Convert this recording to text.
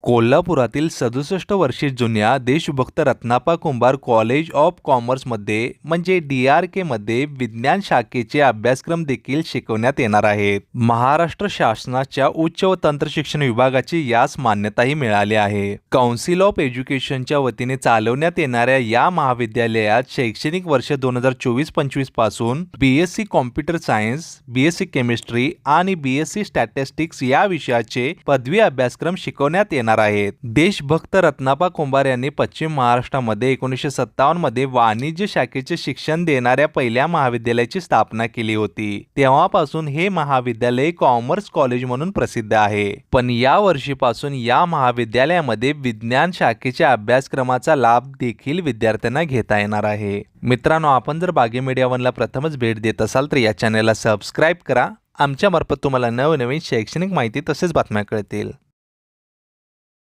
कोल्हापुरातील 67 वर्षे जुन्या देशभक्त रत्नापा कुंभार कॉलेज ऑफ कॉमर्समध्ये म्हणजे DRK मध्ये विज्ञान शाखेचे अभ्यासक्रम देखील शिकवण्यात येणार आहेत। महाराष्ट्र शासनाच्या उच्च व तंत्र शिक्षण विभागाची यास मान्यताही मिळाली आहे। काउन्सिल ऑफ एज्युकेशनच्या वतीने चालवण्यात येणाऱ्या या महाविद्यालयात शैक्षणिक वर्ष 2024-25 पासून BSc computer science, BSc chemistry आणि BSc स्टॅटिस्टिक्स या विषयाचे पदवी अभ्यासक्रम शिकवण्यात येणार आहेत। देशभक्त रत्नापा कुंभार यांनी पश्चिम महाराष्ट्रामध्ये 1957 मध्ये वाणिज्य शाखेचे शिक्षण देणाऱ्या पहिल्या महाविद्यालयाची स्थापना केली होती। तेव्हापासून हे महाविद्यालय कॉमर्स कॉलेज म्हणून प्रसिद्ध आहे। पण या वर्षीपासून या महाविद्यालयामध्ये विज्ञान शाखेच्या अभ्यासक्रमाचा लाभ देखील विद्यार्थ्यांना घेता येणार आहे। मित्रांनो, आपण जर बागे मीडिया वनला प्रथमच भेट देत असाल तर या चॅनलला सबस्क्राइब करा। आमच्या मार्फत तुम्हाला नवनवीन शैक्षणिक माहिती तसेच बातम्या कळतील।